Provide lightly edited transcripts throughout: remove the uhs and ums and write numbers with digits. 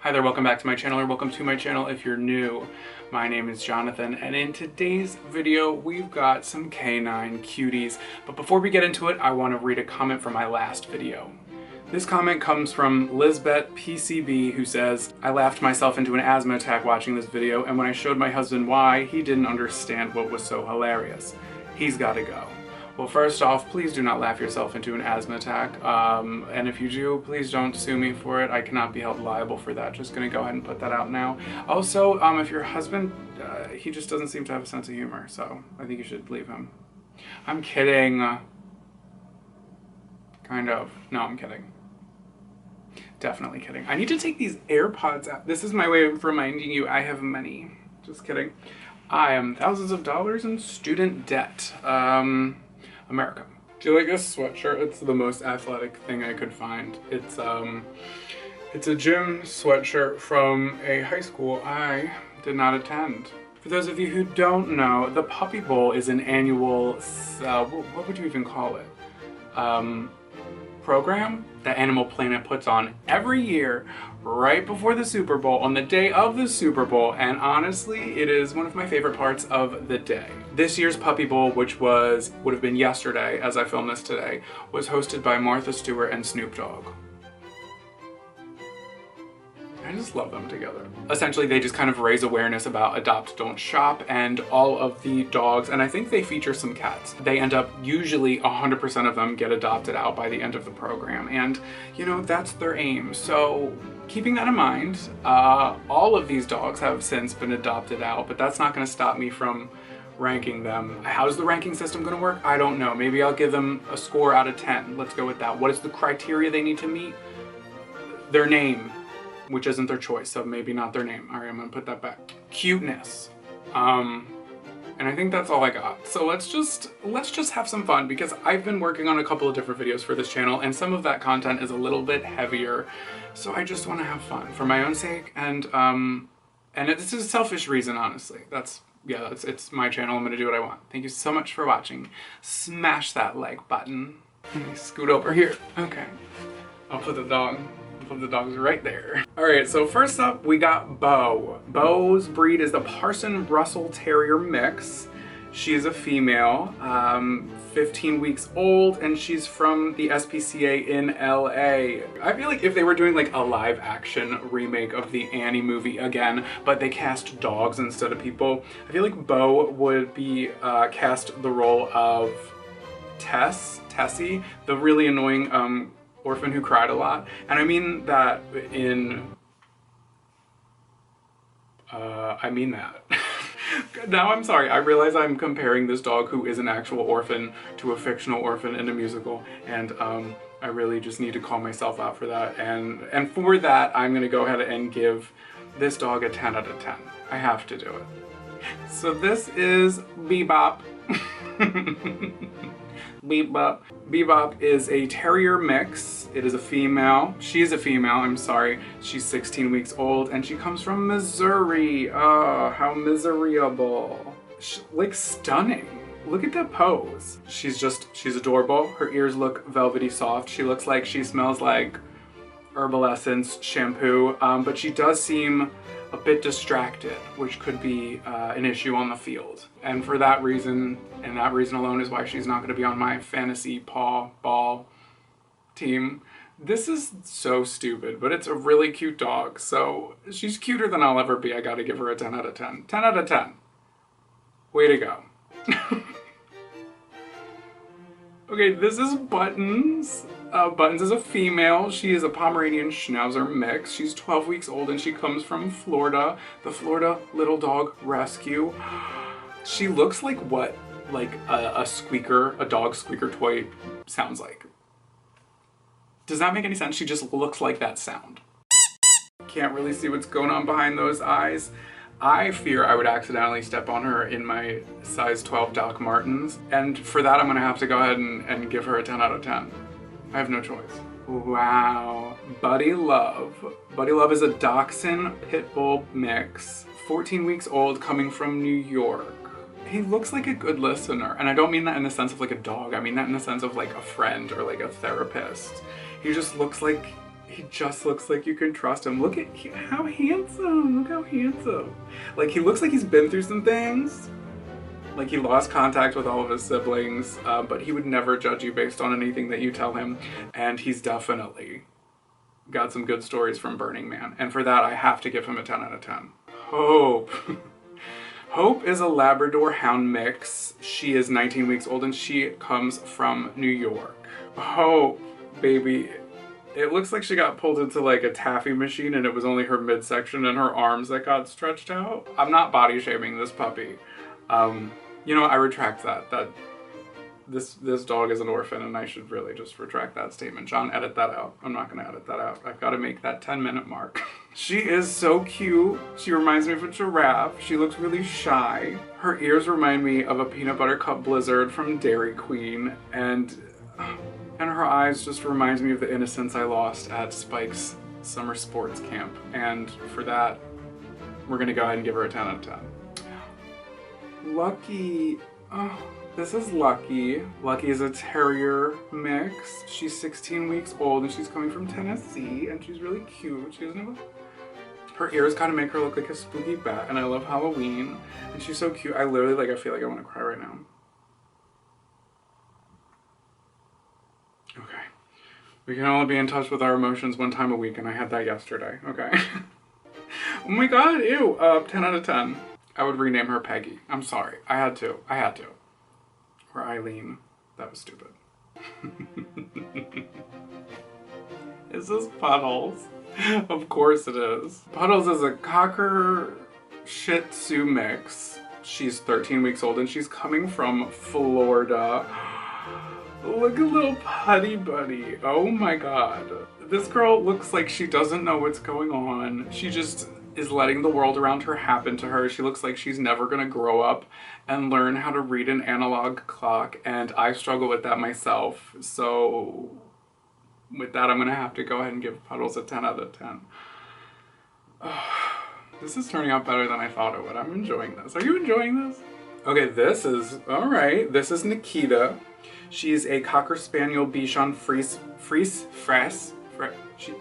Hi there, welcome back to my channel, or welcome to my channel if you're new. My name is Jonathan, and in today's video, we've got some canine cuties. But before we get into it, I want to read a comment from my last video. This comment comes from Lisbeth PCB, who says, "I laughed myself into an asthma attack watching this video, and when I showed my husband why, he didn't understand what was so hilarious. He's gotta go." Well, first off, please do not laugh yourself into an asthma attack. And if you do, please don't sue me for it. I cannot be held liable for that. Just gonna go ahead and put that out now. Also, if your husband, he just doesn't seem to have a sense of humor, so I think you should leave him. I'm kidding. Kind of. No, I'm kidding. Definitely kidding. I need to take these AirPods out. This is my way of reminding you I have money. Just kidding. I am thousands of dollars in student debt. America. Do you like this sweatshirt? It's the most athletic thing I could find. It's a gym sweatshirt from a high school I did not attend. For those of you who don't know, the Puppy Bowl is an annual, what would you even call it? Program that Animal Planet puts on every year right before the Super Bowl, on the day of the Super Bowl, and honestly, it is one of my favorite parts of the day. This year's Puppy Bowl, which would have been yesterday as I film this today, was hosted by Martha Stewart and Snoop Dogg. I just love them together. Essentially, they just kind of raise awareness about Adopt, Don't Shop and all of the dogs, and I think they feature some cats. They end up, usually 100% of them get adopted out by the end of the program, and you know, that's their aim. So keeping that in mind, all of these dogs have since been adopted out, but that's not gonna stop me from ranking them. How's the ranking system gonna work? I don't know. Maybe I'll give them a score out of 10. Let's go with that. What is the criteria they need to meet? Their name, which isn't their choice, so maybe not their name. All right, I'm gonna put that back. Cuteness. And I think that's all I got. So let's just have some fun, because I've been working on a couple of different videos for this channel, and some of that content is a little bit heavier. So I just wanna have fun for my own sake, and this is a selfish reason, honestly. It's my channel, I'm gonna do what I want. Thank you so much for watching. Smash that like button. Let me scoot over here. Okay, I'll put the dogs right there. All right, so first up we got Bo. Bo's breed is the Parson Russell Terrier mix. She is a female, 15 weeks old, and she's from the SPCA in LA. I feel like if they were doing like a live action remake of the Annie movie again, but they cast dogs instead of people, I feel like Bo would be cast the role of Tessie, the really annoying orphan who cried a lot. And I mean that in, Now I'm sorry, I realize I'm comparing this dog who is an actual orphan to a fictional orphan in a musical, and I really just need to call myself out for that. And for that, I'm gonna go ahead and give this dog a 10 out of 10. I have to do it. So this is Bebop. Bebop. Bebop is a terrier mix. It is a female. She's a female, I'm sorry. She's 16 weeks old, and she comes from Missouri. Oh, how miserable. Like, stunning. Look at that pose. She's adorable. Her ears look velvety soft. She looks like she smells like Herbal Essence shampoo, but she does seem a bit distracted, which could be an issue on the field. And for that reason, and that reason alone, is why she's not gonna be on my fantasy paw ball team. This is so stupid, but it's a really cute dog, so she's cuter than I'll ever be. I gotta give her a 10 out of 10. 10 out of 10. Way to go. Okay, this is Buttons. Buttons is a female. She is a Pomeranian Schnauzer mix. She's 12 weeks old, and she comes from Florida, the Florida Little Dog Rescue. She looks like what a dog squeaker toy sounds like. Does that make any sense? She just looks like that sound. Can't really see what's going on behind those eyes. I fear I would accidentally step on her in my size 12 Doc Martens, and for that I'm gonna have to go ahead and give her a 10 out of 10. I have no choice. Wow. Buddy Love. Buddy Love is a Dachshund Pit Bull mix, 14 weeks old, coming from New York. He looks like a good listener, and I don't mean that in the sense of like a dog, I mean that in the sense of like a friend or like a therapist. He just looks like He just looks like you can trust him. Look at how handsome. Look how handsome. Like, he looks like he's been through some things. Like, he lost contact with all of his siblings, but he would never judge you based on anything that you tell him. And he's definitely got some good stories from Burning Man. And for that, I have to give him a 10 out of 10. Hope. Hope is a Labrador Hound mix. She is 19 weeks old and she comes from New York. Hope, baby. It looks like she got pulled into like a taffy machine and it was only her midsection and her arms that got stretched out. I'm not body shaming this puppy. You know, I retract that. This dog is an orphan and I should really just retract that statement. John, edit that out. I'm not gonna edit that out. I've got to make that 10-minute mark. She is so cute. She reminds me of a giraffe. She looks really shy. Her ears remind me of a peanut butter cup blizzard from Dairy Queen, and her eyes just reminds me of the innocence I lost at Spike's summer sports camp. And for that, we're gonna go ahead and give her a 10 out of 10. Lucky. Oh, this is Lucky. Lucky is a terrier mix. She's 16 weeks old and she's coming from Tennessee and she's really cute. She doesn't have her ears kind of make her look like a spooky bat, and I love Halloween. And she's so cute. I literally, like, I feel like I want to cry right now. Okay. We can only be in touch with our emotions one time a week, and I had that yesterday. Okay. Oh my god, ew. 10 out of 10. I would rename her Peggy. I'm sorry. I had to. Or Eileen. That was stupid. Is this Puddles? Of course it is. Puddles is a Cocker Shih Tzu mix. She's 13 weeks old and she's coming from Florida. Look at little Putty Buddy. Oh my god. This girl looks like she doesn't know what's going on. She just is letting the world around her happen to her. She looks like she's never gonna grow up and learn how to read an analog clock, and I struggle with that myself. So with that, I'm gonna have to go ahead and give Puddles a 10 out of 10. This is turning out better than I thought it would. I'm enjoying this. Are you enjoying this? Okay, this is, all right. This is Nikita. She's a Cocker Spaniel Bichon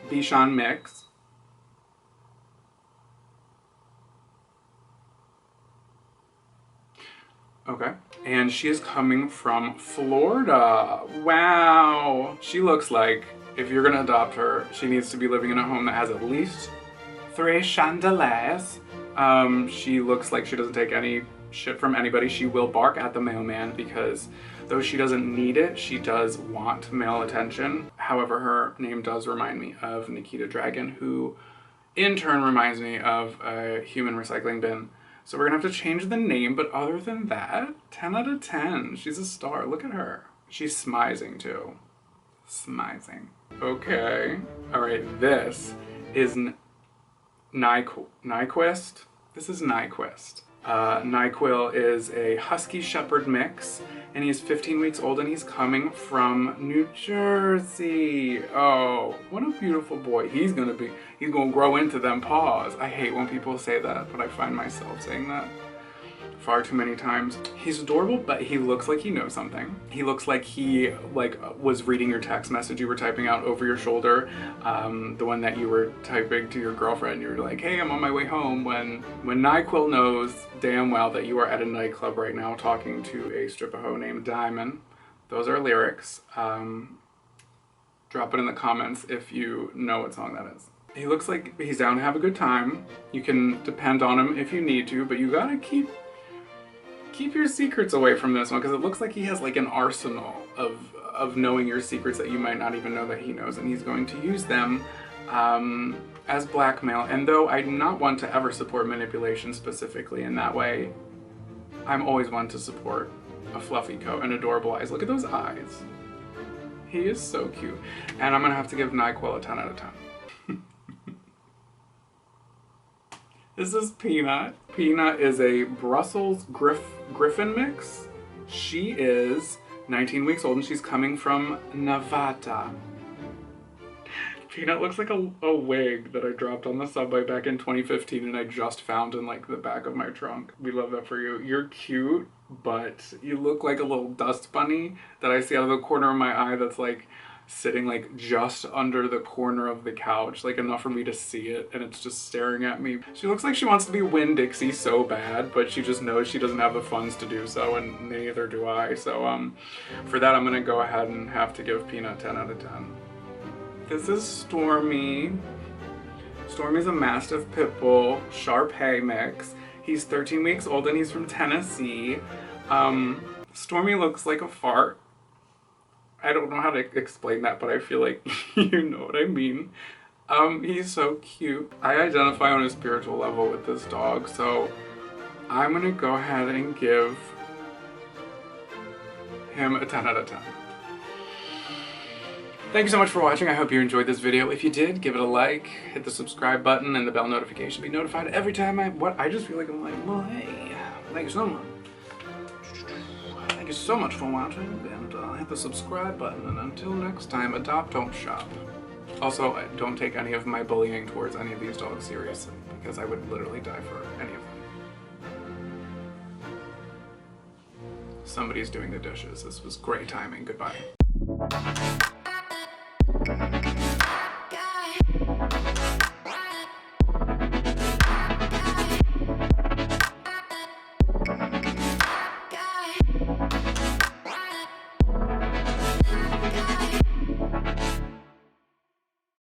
Bichon mix. Okay. And she is coming from Florida. Wow. She looks like, if you're gonna adopt her, she needs to be living in a home that has at least 3 chandeliers. She looks like she doesn't take any shit from anybody. She will bark at the mailman because though she doesn't need it, she does want male attention. However, her name does remind me of Nikita Dragon, who in turn reminds me of a human recycling bin. So we're gonna have to change the name, but other than that, 10 out of 10. She's a star. Look at her. She's smizing too. Smizing. Okay. All right, this is Nyquist. This is Nyquist. Nyquil is a Husky Shepherd mix, and he's 15 weeks old, and he's coming from New Jersey. Oh, what a beautiful boy. He's gonna grow into them paws. I hate when people say that, but I find myself saying that far too many times. He's adorable, but he looks like he knows something. He looks like he was reading your text message you were typing out over your shoulder, the one that you were typing to your girlfriend. You're like, hey, I'm on my way home, when Nyquil knows damn well that you are at a nightclub right now talking to a stripper named Diamond. Those are lyrics. Drop it in the comments if you know what song that is. He looks like he's down to have a good time. You can depend on him if you need to, but you gotta keep your secrets away from this one, because it looks like he has like an arsenal of knowing your secrets that you might not even know that he knows, and he's going to use them as blackmail. And though I do not want to ever support manipulation specifically in that way, I'm always one to support a fluffy coat and adorable eyes. Look at those eyes. He is so cute. And I'm gonna have to give Nyquil a 10 out of 10. This is Peanut. Peanut is a Brussels Griffon mix. She is 19 weeks old and she's coming from Nevada. Peanut looks like a wig that I dropped on the subway back in 2015 and I just found in like the back of my trunk. We love that for you. You're cute, but you look like a little dust bunny that I see out of the corner of my eye that's like sitting like just under the corner of the couch, like enough for me to see it, and it's just staring at me. She looks like she wants to be Winn-Dixie so bad, but she just knows she doesn't have the funds to do so, and neither do I. So for that, I'm gonna go ahead and have to give Peanut 10 out of 10. This is Stormy. Stormy's a Mastiff Pit Bull Shar-Pei mix. He's 13 weeks old and he's from Tennessee. Stormy looks like a fart. I don't know how to explain that, but I feel like you know what I mean. He's so cute. I identify on a spiritual level with this dog, so I'm gonna go ahead and give him a 10 out of 10. Thank you so much for watching. I hope you enjoyed this video. If you did, give it a like, hit the subscribe button and the bell notification to be notified every time I just feel like I'm like, well, hey, thank you so much. Thank you so much for watching, and hit the subscribe button, and until next time, adopt, don't shop. Also, don't take any of my bullying towards any of these dogs seriously, because I would literally die for any of them. Somebody's doing the dishes. This was great timing. Goodbye.